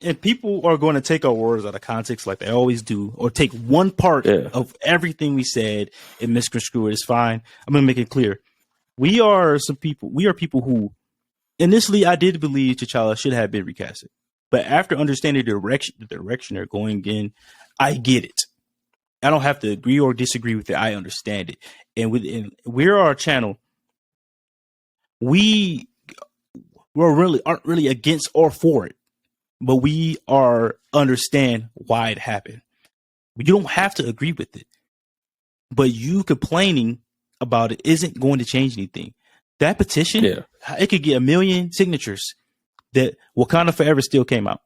And people are going to take our words out of context like they always do, or take one part of everything we said and misconstrue it. It's fine. I'm going to make it clear. We are people who initially I did believe T'Challa should have been recasted. But after understanding the direction they're going in, I get it. I don't have to agree or disagree with it. I understand it. And we're our channel. Aren't really against or for it, but we understand why it happened. You don't have to agree with it, but you complaining about it isn't going to change anything. That petition, it could get 1 million signatures. That Wakanda Forever still came out.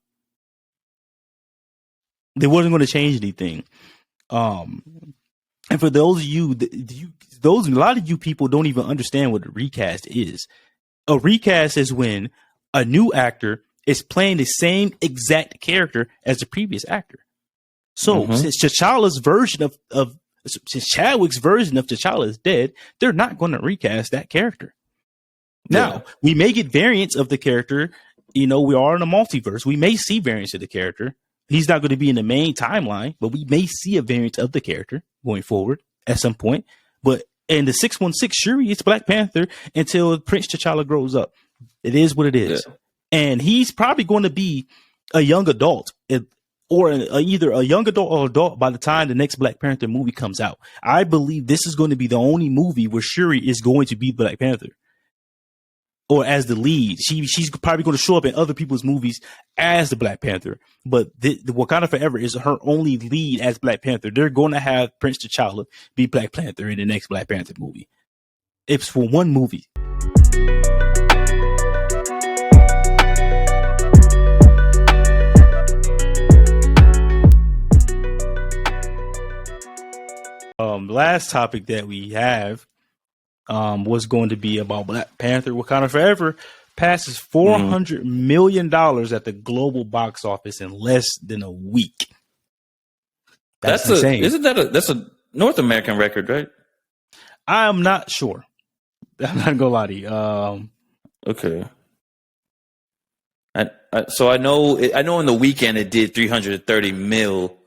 They wasn't going to change anything. And for those of you, a lot of you people don't even understand what a recast is. A recast is when a new actor is playing the same exact character as the previous actor. So since T'Challa's version since Chadwick's version of T'Challa is dead, they're not going to recast that character. Now, we may get variants of the character. You know, we are in a multiverse. We may see variants of the character. He's not going to be in the main timeline, but we may see a variant of the character going forward at some point. But in the 616, Shuri, it's Black Panther until Prince T'Challa grows up. It is what it is. Yeah. And he's probably going to be a young adult or either a young adult or adult by the time the next Black Panther movie comes out. I believe this is going to be the only movie where Shuri is going to be Black Panther. Or as the lead. She's probably going to show up in other people's movies as the Black Panther. But the Wakanda Forever is her only lead as Black Panther. They're going to have Prince T'Challa be Black Panther in the next Black Panther movie. It's for one movie. Last topic that we have was going to be about Black Panther. Wakanda Forever passes $400 million at the global box office in less than a week. That's insane. That's a North American record, right? I'm not sure. I'm not gonna lie to you. Okay. So I know in the weekend it did 330 mil.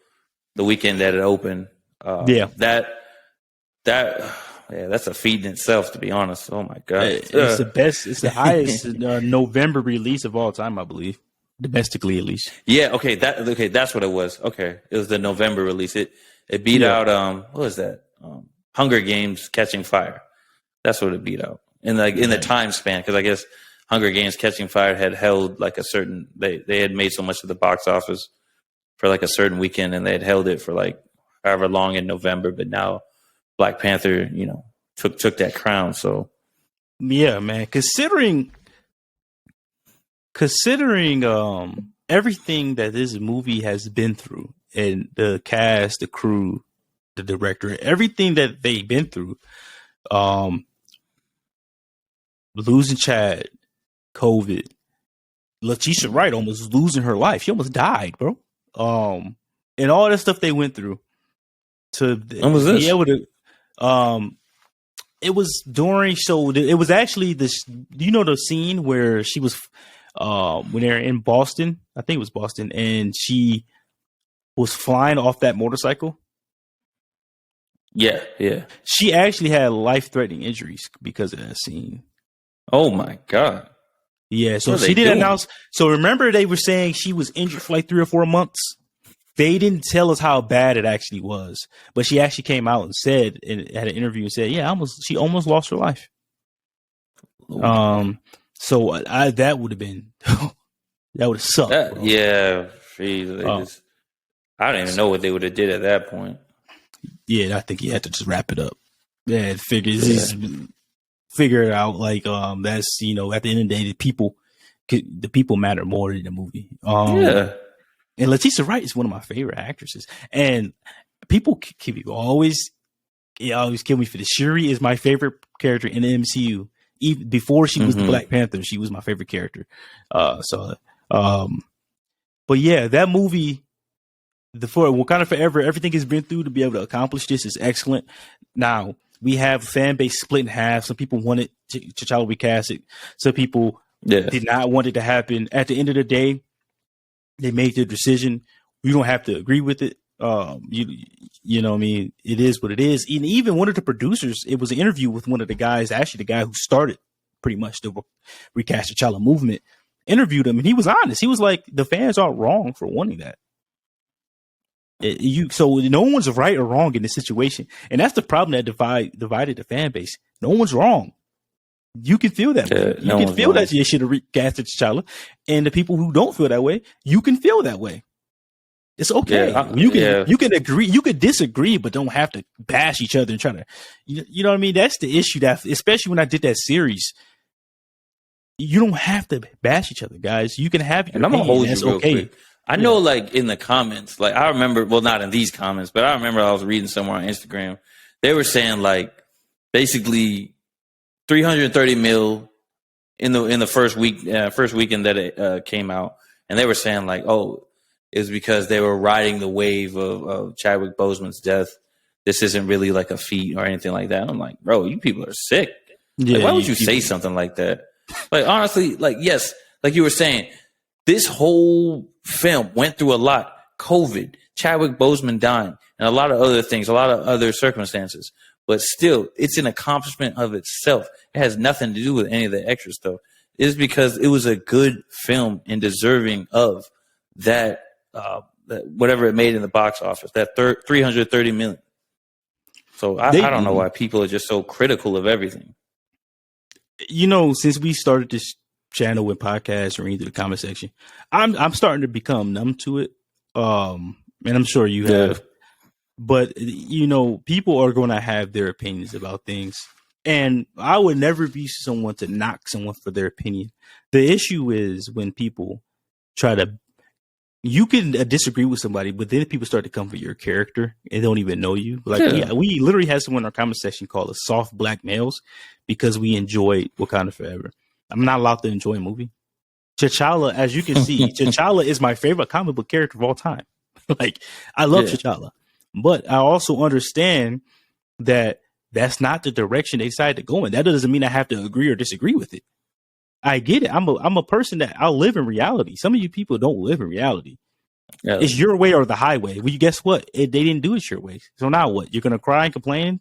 The weekend that it opened. That's a feat in itself, to be honest. Oh my god, it's the best. It's the highest November release of all time, I believe, domestically at least. Yeah, that's what it was. Okay, it was the November release. It beat out what was that? Hunger Games: Catching Fire. That's what it beat out in the time span, because I guess Hunger Games: Catching Fire had held like a certain. They had made so much of the box office for like a certain weekend, and they had held it for like however long in November, but now Black Panther, took that crown. So yeah, man, considering everything that this movie has been through, and the cast, the crew, the director, everything that they've been through, losing Chad, COVID, Letitia Wright almost losing her life. She almost died, bro. And all that stuff they went through to be able to, it was during, so it was actually this, the scene where she was, when they're in Boston, I think it was Boston, and she was flying off that motorcycle. Yeah. She actually had life-threatening injuries because of that scene. Oh my God. Yeah, so she didn't announce. So remember, they were saying she was injured for like 3 or 4 months. They didn't tell us how bad it actually was, but she actually came out and said, and had an interview and said, "Yeah, she almost lost her life." So that would have been that would have sucked. I don't even know what they would have did at that point. Yeah, I think you had to just wrap it up. Yeah, figure it out. Like that's at the end of the day, the people matter more than the movie. And Letitia Wright is one of my favorite actresses. And people always kill me for this. Shuri is my favorite character in the MCU. Even before she was the Black Panther, she was my favorite character. But yeah, that movie, for Wakanda Forever, everything has been through to be able to accomplish this is excellent. Now, we have fan base split in half. Some people wanted T'Challa recasted. Some people did not want it to happen. At the end of the day, They made their decision. We don't have to agree with it. You know what I mean? It is what it is. And even one of the producers, it was an interview with one of the guys, actually the guy who started pretty much the Recast T'Challa movement, interviewed him, and he was honest. He was like, the fans are wrong for wanting that. So no one's right or wrong in this situation. And that's the problem that divided the fan base. No one's wrong. You can feel that way. You can feel that you should have recasted T'Challa. And the people who don't feel that way, you can feel that way. It's okay. You can agree, you can disagree, but don't have to bash each other and try to, you know what I mean? That's the issue, that especially when I did that series. You don't have to bash each other, guys. You can have your and I'm gonna hold you real okay. quick. I know, like in the comments, like I remember, well, not in these comments, but I remember I was reading somewhere on Instagram. They were saying like basically 330 mil in the first weekend that it came out, and they were saying like, oh, it's because they were riding the wave of Chadwick Boseman's death. This isn't really like a feat or anything like that. I'm like, bro, you people are sick. Yeah, like, why would you say something like that? Like, honestly, like, yes, like you were saying, this whole film went through a lot. COVID, Chadwick Boseman dying, and a lot of other things, a lot of other circumstances. But still, it's an accomplishment of itself. It has nothing to do with any of the extra stuff. It's because it was a good film and deserving of that, whatever it made in the box office, that 330 million. So I don't know why people are just so critical of everything. You know, since we started this channel with podcasts or into the comment section, I'm starting to become numb to it. And I'm sure you have. But you know, people are going to have their opinions about things, and I would never be someone to knock someone for their opinion. The issue is when people try to. You can disagree with somebody, but then people start to come for your character and don't even know you. Like, we literally had someone in our comment section call us soft black males because we enjoyed Wakanda Forever. I'm not allowed to enjoy a movie. T'Challa, as you can see, T'Challa is my favorite comic book character of all time. Like, I love T'Challa, but I also understand that that's not the direction they decided to go in. That doesn't mean I have to agree or disagree with it. I get it. I'm a person that I live in reality. Some of you people don't live in reality. Yeah. It's your way or the highway. Well, you guess what? They didn't do it your way. So now what? You're gonna cry and complain?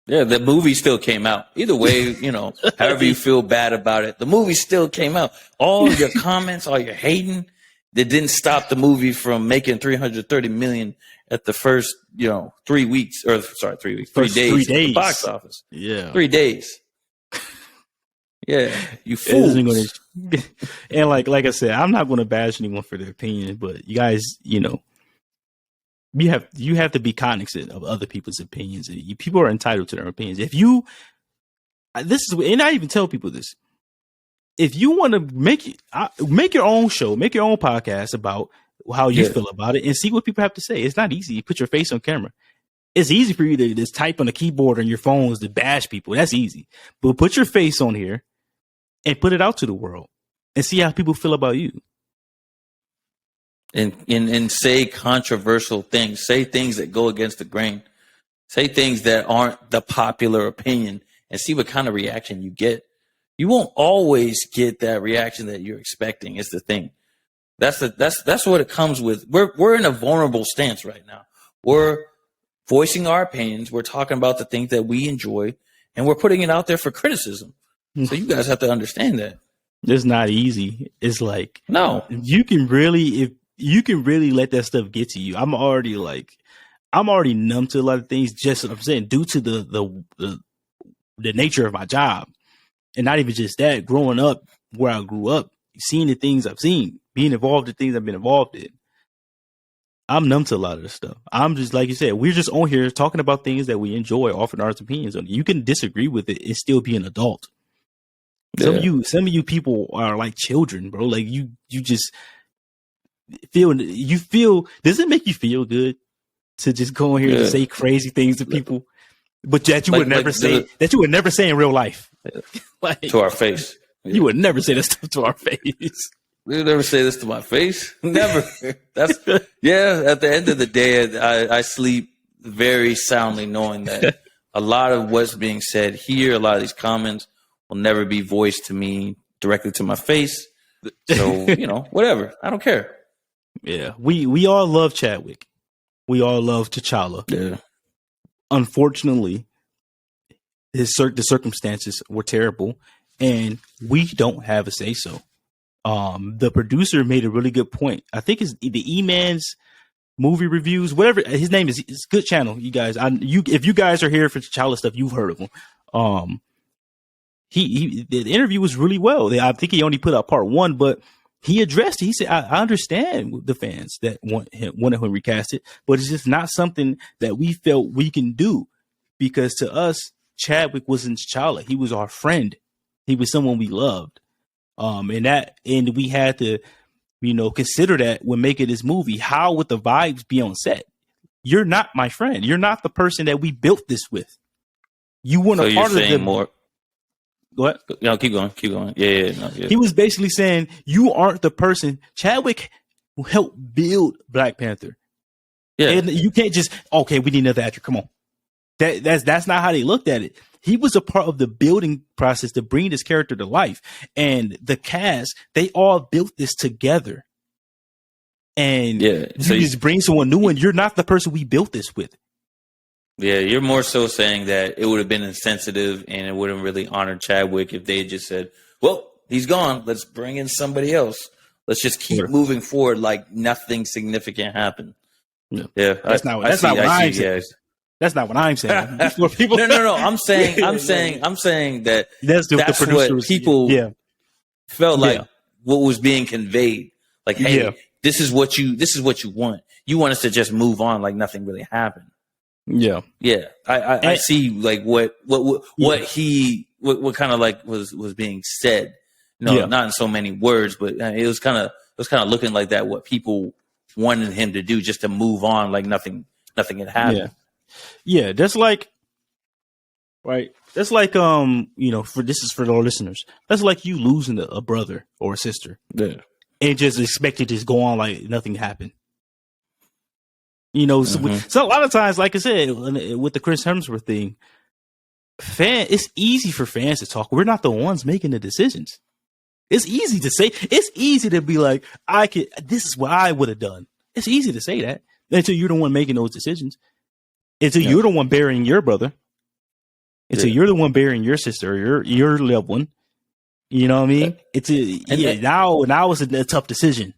Yeah, the movie still came out. Either way, you know, however you feel bad about it, the movie still came out. All your comments, all your hating, that didn't stop the movie from making 330 million at the first, 3 weeks, or sorry, 3 weeks, 3 days at the box office. Yeah, 3 days. Yeah, you fools. And like I said, I'm not going to bash anyone for their opinion, but you guys, you have to be cognizant of other people's opinions. People are entitled to their opinions. And I even tell people this: if you want to make your own show, make your own podcast about how you feel about it, and see what people have to say. It's not easy. You put your face on camera. It's easy for you to just type on a keyboard on your phones to bash people. That's easy. But put your face on here and put it out to the world and see how people feel about you. And say controversial things. Say things that go against the grain. Say things that aren't the popular opinion and see what kind of reaction you get. You won't always get that reaction that you're expecting is the thing. That's what it comes with. We're in a vulnerable stance right now. We're voicing our opinions. We're talking about the things that we enjoy, and we're putting it out there for criticism. So you guys have to understand that. It's not easy. It's like, no, you can really let that stuff get to you. I'm already numb to a lot of things, just what I'm saying, due to the nature of my job. And not even just that, growing up where I grew up, seeing the things I've seen, being involved in things I've been involved in. I'm numb to a lot of this stuff. I'm just, like you said, we're just on here talking about things that we enjoy, offering our opinions on it. You can disagree with it and still be an adult. Some of you people are like children, bro. Like you just feel, does it make you feel good to just go in here and say crazy things to people, but that you would never say in real life? Like, to our face. Yeah. You would never say that stuff to our face. We would never say this to my face. Never. At the end of the day, I sleep very soundly knowing that a lot of what's being said here, a lot of these comments will never be voiced to me directly to my face. So, whatever. I don't care. Yeah, we all love Chadwick. We all love T'Challa. Yeah. Unfortunately, the circumstances were terrible, and we don't have a say so. The producer made a really good point. I think it's the E-Man's movie reviews, whatever his name is. It's a good channel, you guys. If you guys are here for T'Challa stuff, you've heard of him. The interview was really well. I think he only put out part one, but he addressed it. He said, I understand the fans that wanted him recasted, but it's just not something that we felt we can do, because to us, Chadwick wasn't T'Challa. He was our friend. He was someone we loved. And we had to, consider that when making this movie. How would the vibes be on set? You're not my friend. You're not the person that we built this with. You weren't a part of the more. Go ahead. No, keep going. Yeah. He was basically saying you aren't the person. Chadwick helped build Black Panther. Yeah, and you can't just we need another actor. Come on, that's not how they looked at it. He was a part of the building process to bring this character to life, and the cast, they all built this together. And so you just bring someone new, and you're not the person we built this with. Yeah, you're more so saying that it would have been insensitive and it wouldn't really honor Chadwick if they had just said, well, he's gone. Let's bring in somebody else. Let's just keep moving forward like nothing significant happened. Yeah, that's not what I'm saying. That's not what I'm saying. People, no. I'm saying that that's what people felt like what was being conveyed. Like, hey, this is what you want. You want us to just move on like nothing really happened. Yeah. I see like what kind of like was being said. Not in so many words, but it was kind of looking like that. What people wanted him to do, just to move on like nothing had happened. Yeah, that's like, right. That's like, this is for the listeners. That's like you losing a brother or a sister. Yeah. And just expecting to just go on like nothing happened. So a lot of times, like I said, with the Chris Hemsworth thing, it's easy for fans to talk. We're not the ones making the decisions. It's easy to say. It's easy to be like, this is what I would have done. It's easy to say that until you're the one making those decisions. Until you're the one burying your brother. Until you're the one burying your sister or your loved one. You know what I mean? Now it's a tough decision.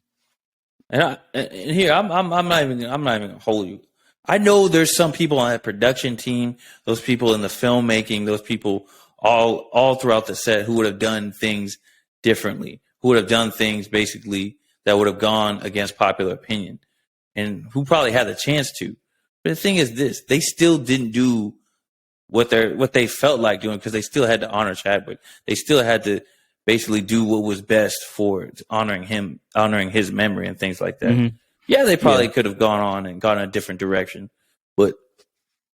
And here I'm not even gonna hold you. I know there's some people on that production team, those people in the filmmaking, those people all throughout the set who would have done things differently, who would have done things basically that would have gone against popular opinion, and who probably had the chance to. But the thing is this, they still didn't do what they felt like doing, because they still had to honor Chadwick. They still had to basically do what was best for honoring him, honoring his memory and things like that. Mm-hmm. Yeah, they probably could have gone on and gone in a different direction. But,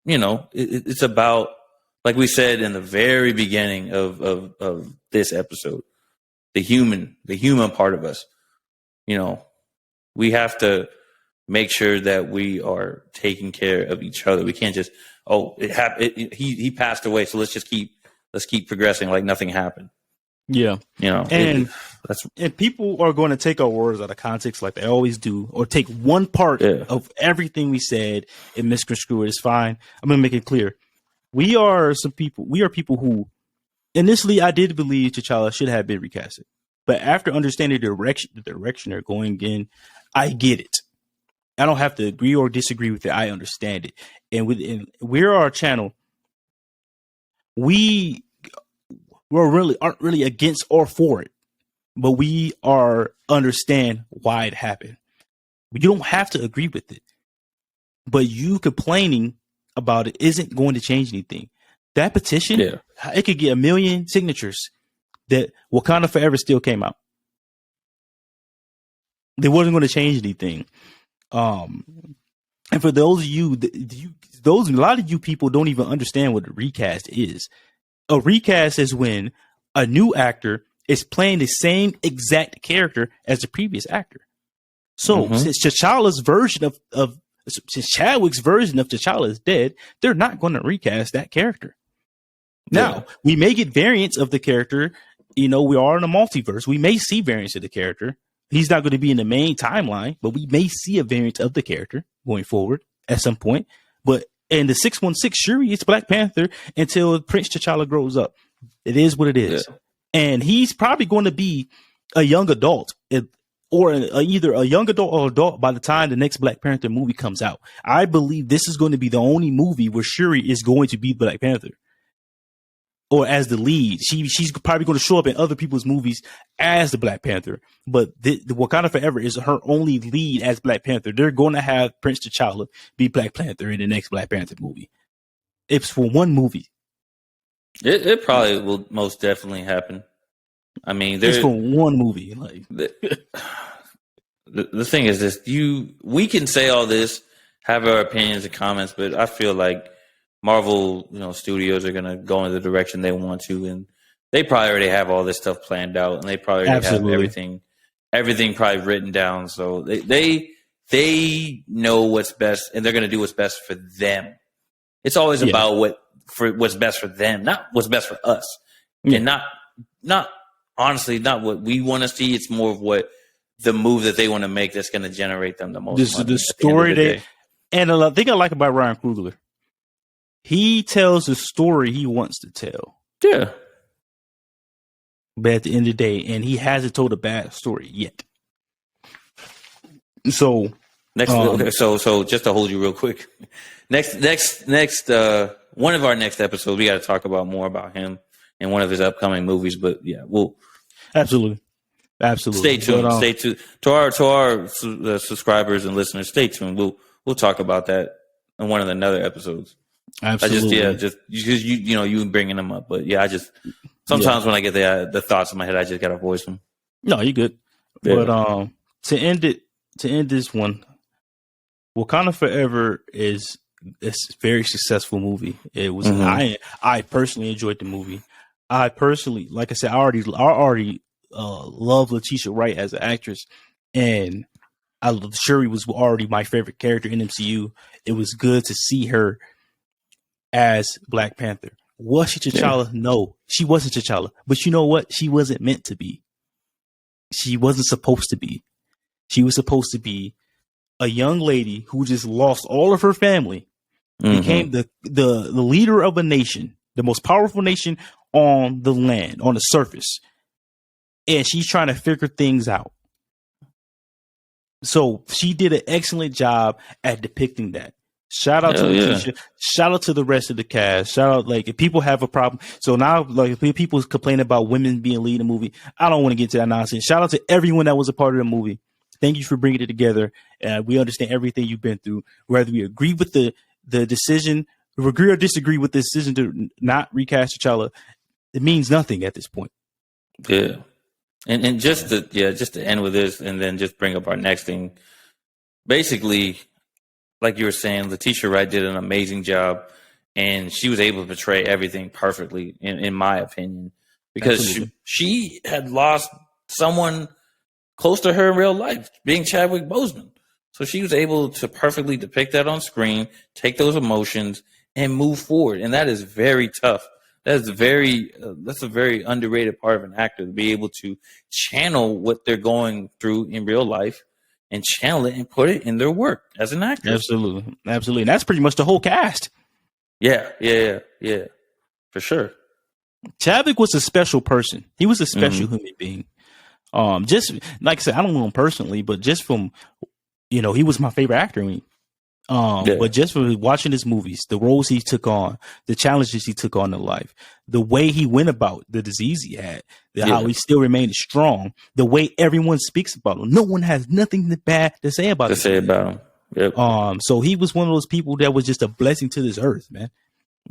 it's about, like we said in the very beginning of this episode, the human part of us. We have to make sure that we are taking care of each other. We can't just, he passed away, so let's keep progressing like nothing happened. Yeah. And people are going to take our words out of context like they always do, or take one part of everything we said and misconstrue it. It's fine. I'm going to make it clear. We are people who initially I did believe T'Challa should have been recasted. But after understanding the direction they're going in, I get it. I don't have to agree or disagree with it. I understand it. And we're our channel. Aren't really against or for it, but we understand why it happened. You don't have to agree with it, but you complaining about it isn't going to change anything. That petition, it could get 1 million signatures that Wakanda Forever still came out. They wasn't going to change anything. And for those of you, a lot of you people don't even understand what a recast is. A recast is when a new actor is playing the same exact character as the previous actor. So since T'Challa's version since Chadwick's version of T'Challa is dead, they're not going to recast that character. Now, we may get variants of the character we are in a multiverse. We may see variants of the character. He's not going to be in the main timeline, but we may see a variant of the character going forward at some point. But in the 616, Shuri, it's Black Panther until Prince T'Challa grows up. It is what it is. Yeah. And he's probably going to be a young adult, or either a young adult or adult by the time the next Black Panther movie comes out. I believe this is going to be the only movie where Shuri is going to be Black Panther, or as the lead. She's probably going to show up in other people's movies as the Black Panther, but the Wakanda Forever is her only lead as Black Panther. They're going to have Prince T'Challa be Black Panther in the next Black Panther movie. It's for one movie. It probably will most definitely happen. I mean, it's for one movie. Like the thing is this: we can say all this, have our opinions and comments, but I feel like Marvel, studios are gonna go in the direction they want to, and they probably already have all this stuff planned out, and they probably already have everything probably written down. So they know what's best, and they're gonna do what's best for them. It's always about what's best for them, not what's best for us, and not honestly not what we want to see. It's more of what the move that they want to make that's going to generate them the most. Money the story and the thing I like about Ryan Coogler, he tells the story he wants to tell. Yeah. But at the end of the day, and he hasn't told a bad story yet. So so just to hold you real quick, next one of our next episodes, we got to talk about more about him and one of his upcoming movies. But yeah, we'll absolutely. Stay tuned. Stay tuned to our subscribers and listeners. Stay tuned. We'll talk about that in one of the other episodes. Absolutely. Just because you bringing them up, but yeah, I just sometimes when I get the thoughts in my head, I just gotta voice them. No, you're good. Yeah. But to end this one, Wakanda Forever is a very successful movie. It was. I personally enjoyed the movie. I personally, like I said, I already love Letitia Wright as an actress, and Shuri was already my favorite character in MCU. It was good to see her as Black Panther. Was she T'Challa? Yeah. No, she wasn't T'Challa. But you know what? She wasn't meant to be. She wasn't supposed to be. She was supposed to be a young lady who just lost all of her family, became the leader of a nation, the most powerful nation on the land, on the surface. And she's trying to figure things out. So she did an excellent job at depicting that. Shout out to Letitia. Shout out to the rest of the cast. Shout out, if people have a problem. So now, if people complain about women being lead in a movie, I don't want to get to that nonsense. Shout out to everyone that was a part of the movie. Thank you for bringing it together. We understand everything you've been through. Whether we agree with the decision, agree or disagree with the decision to not recast T'Challa, it means nothing at this point. Yeah. And just to end with this and then just bring up our next thing. Basically, like you were saying, Letitia Wright did an amazing job, and she was able to portray everything perfectly, in my opinion, because she had lost someone close to her in real life, being Chadwick Boseman. So she was able to perfectly depict that on screen, take those emotions, and move forward. And that is very tough. That's a very underrated part of an actor, to be able to channel what they're going through in real life and channel it and put it in their work as an actor. Absolutely. And that's pretty much the whole cast. Yeah, for sure. Chadwick was a special person. He was a special human being. Just like I said, I don't know him personally, but just from, he was my favorite actor. But just from watching his movies, the roles he took on, the challenges he took on in life, the way he went about the disease he had, how he still remained strong, the way everyone speaks about him. No one has nothing bad to say about him. Yep. So he was one of those people that was just a blessing to this earth, man.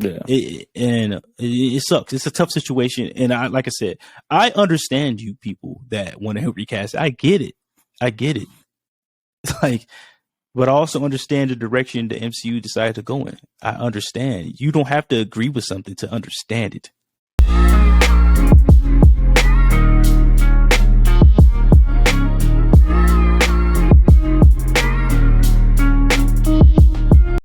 Yeah. It sucks. It's a tough situation. And like I said, I understand you people that want to recast. I get it. But I also understand the direction the MCU decided to go in. I understand. You don't have to agree with something to understand it.